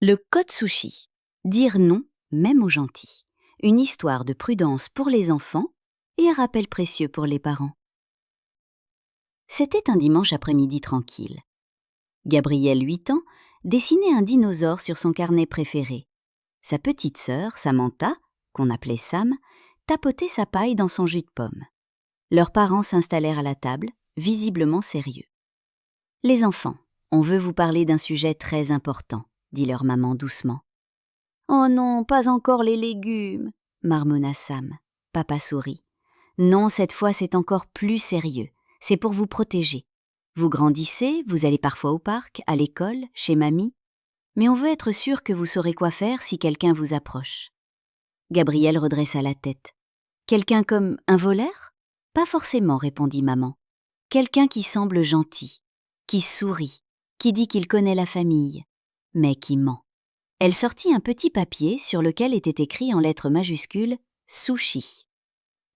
Le code sushi. Dire non, même aux gentils. Une histoire de prudence pour les enfants et un rappel précieux pour les parents. C'était un dimanche après-midi tranquille. Gabrielle, 8 ans, dessinait un dinosaure sur son carnet préféré. Sa petite sœur, Samantha, qu'on appelait Sam, tapotait sa paille dans son jus de pomme. Leurs parents s'installèrent à la table, visiblement sérieux. « Les enfants, on veut vous parler d'un sujet très important », dit leur maman doucement. « Oh non, pas encore les légumes !» marmonna Sam. Papa sourit. « Non, cette fois c'est encore plus sérieux. C'est pour vous protéger. Vous grandissez, vous allez parfois au parc, à l'école, chez mamie. Mais on veut être sûr que vous saurez quoi faire si quelqu'un vous approche. » Gabrielle redressa la tête. « Quelqu'un comme un voleur ? » ?»« Pas forcément, répondit maman. Quelqu'un qui semble gentil, qui sourit, qui dit qu'il connaît la famille, mais qui ment. » Elle sortit un petit papier sur lequel était écrit en lettres majuscules « Sushi ».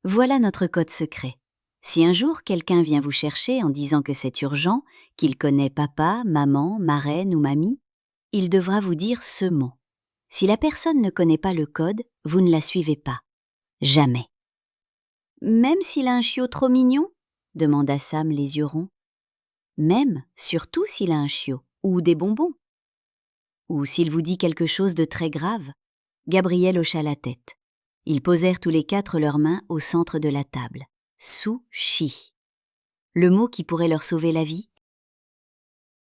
Voilà notre code secret. Si un jour quelqu'un vient vous chercher en disant que c'est urgent, qu'il connaît papa, maman, marraine ou mamie, il devra vous dire ce mot. Si la personne ne connaît pas le code, vous ne la suivez pas. Jamais. « Même s'il a un chiot trop mignon ?» demanda Sam les yeux ronds. « Même, surtout s'il a un chiot, ou des bonbons. » Ou s'il vous dit quelque chose de très grave. Gabrielle hocha la tête. Ils posèrent tous les 4 leurs mains au centre de la table. Sushi. Le mot qui pourrait leur sauver la vie.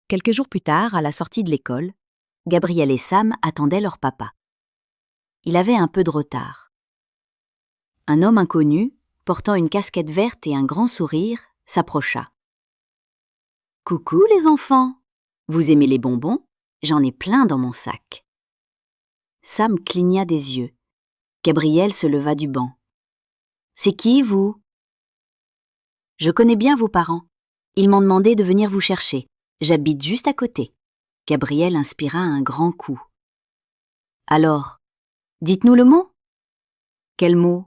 Quelques jours plus tard, à la sortie de l'école, Gabrielle et Sam attendaient leur papa. Il avait un peu de retard. Un homme inconnu, portant une casquette verte et un grand sourire, s'approcha. « Coucou les enfants, vous aimez les bonbons ? J'en ai plein dans mon sac. » Sam cligna des yeux. Gabrielle se leva du banc. « C'est qui, vous ? » ?»« Je connais bien vos parents. Ils m'ont demandé de venir vous chercher. J'habite juste à côté. » Gabrielle inspira un grand coup. « Alors, dites-nous le mot. » »« Quel mot ? » ?»«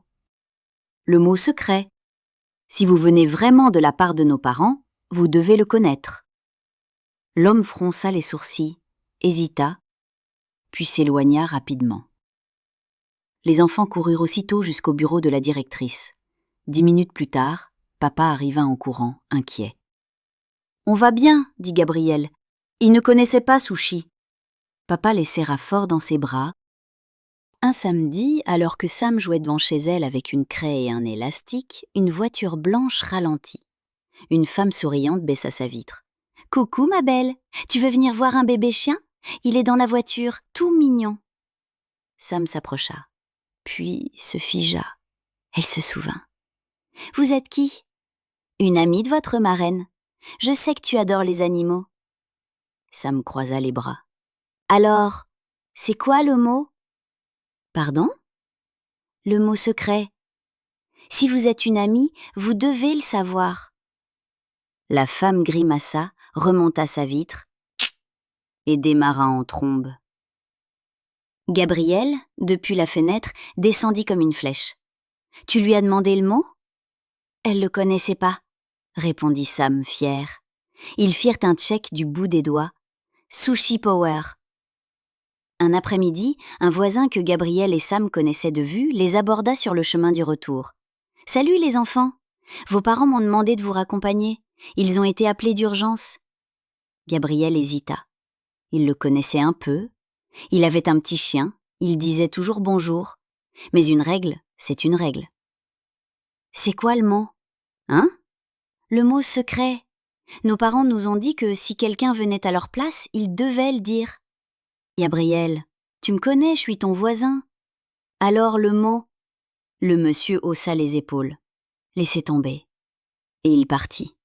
Le mot secret. Si vous venez vraiment de la part de nos parents, vous devez le connaître. » L'homme fronça les sourcils, hésita, puis s'éloigna rapidement. Les enfants coururent aussitôt jusqu'au bureau de la directrice. 10 minutes plus tard, papa arriva en courant, inquiet. « On va bien, dit Gabrielle. Il ne connaissait pas Sushi. » Papa les serra fort dans ses bras. Un samedi, alors que Sam jouait devant chez elle avec une craie et un élastique, une voiture blanche ralentit. Une femme souriante baissa sa vitre. « Coucou ma belle, tu veux venir voir un bébé chien ? Il est dans la voiture, tout mignon. » Sam s'approcha, puis se figea. Elle se souvint. « Vous êtes qui ? » ?»« Une amie de votre marraine. Je sais que tu adores les animaux. » Sam croisa les bras. « Alors, c'est quoi le mot ? » ?»« Pardon ? » ?»« Le mot secret. Si vous êtes une amie, vous devez le savoir. » La femme grimaça, remonta sa vitre et démarra en trombe. Gabrielle, depuis la fenêtre, descendit comme une flèche. « Tu lui as demandé le mot ? » ?»« Elle le connaissait pas, » répondit Sam, fier. Ils firent un check du bout des doigts. Sushi Power. Un après-midi, un voisin que Gabrielle et Sam connaissaient de vue les aborda sur le chemin du retour. « Salut les enfants, vos parents m'ont demandé de vous raccompagner. Ils ont été appelés d'urgence. » Gabrielle hésita. Il le connaissait un peu. Il avait un petit chien. Il disait toujours bonjour. Mais une règle, c'est une règle. « C'est quoi le mot ? » ?»« Hein ? » ?»« Le mot secret. Nos parents nous ont dit que si quelqu'un venait à leur place, ils devaient le dire. » « Gabrielle, tu me connais, je suis ton voisin. » »« Alors le mot ?» Le monsieur haussa les épaules. « Laissez tomber. » Et il partit.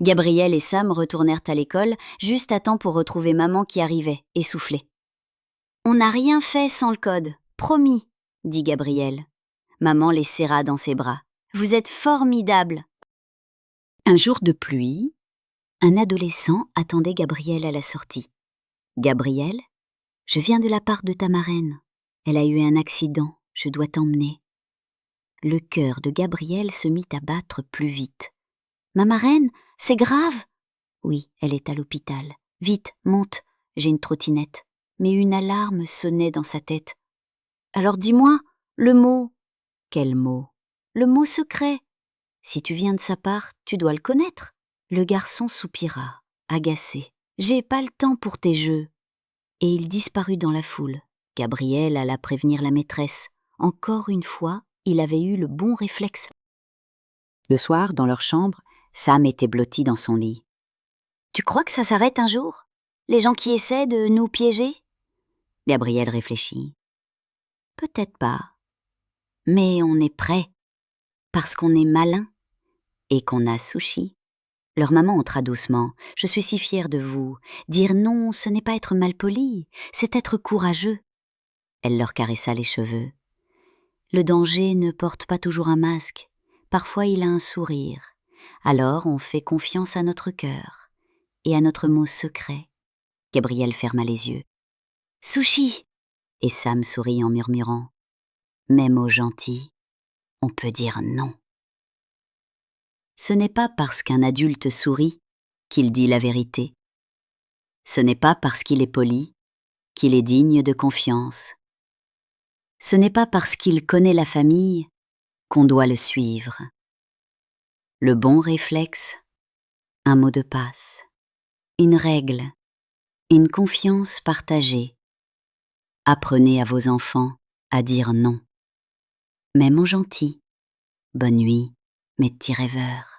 Gabrielle et Sam retournèrent à l'école, juste à temps pour retrouver maman qui arrivait, essoufflée. « On n'a rien fait sans le code, promis, » dit Gabrielle. Maman les serra dans ses bras. « Vous êtes formidables. » Un jour de pluie, un adolescent attendait Gabrielle à la sortie. « Gabrielle, je viens de la part de ta marraine. Elle a eu un accident, je dois t'emmener. » Le cœur de Gabrielle se mit à battre plus vite. « Ma marraine, c'est grave !»« Oui, elle est à l'hôpital. Vite, monte, j'ai une trottinette. » mais une alarme sonnait dans sa tête. « Alors dis-moi, le mot… » »« Quel mot ?»« Le mot secret. Si tu viens de sa part, tu dois le connaître. » Le garçon soupira, agacé. « J'ai pas le temps pour tes jeux. » Et il disparut dans la foule. Gabriel alla prévenir la maîtresse. Encore une fois, il avait eu le bon réflexe. Le soir, dans leur chambre, Sam était blotti dans son lit. « Tu crois que ça s'arrête un jour? Les gens qui essaient de nous piéger ?» Gabriel réfléchit. « Peut-être pas. Mais on est prêt, parce qu'on est malin et qu'on a Sushi. » Leur maman entra doucement. « Je suis si fière de vous. Dire non, ce n'est pas être malpoli, c'est être courageux. » Elle leur caressa les cheveux. « Le danger ne porte pas toujours un masque. Parfois il a un sourire. Alors on fait confiance à notre cœur et à notre mot secret. » Gabriel ferma les yeux. « Sushi !» Et Sam sourit en murmurant. « Même aux gentils, on peut dire non. » Ce n'est pas parce qu'un adulte sourit qu'il dit la vérité. Ce n'est pas parce qu'il est poli qu'il est digne de confiance. Ce n'est pas parce qu'il connaît la famille qu'on doit le suivre. Le bon réflexe, un mot de passe, une règle, une confiance partagée. Apprenez à vos enfants à dire non. Même aux gentils. Bonne nuit, mes petits rêveurs.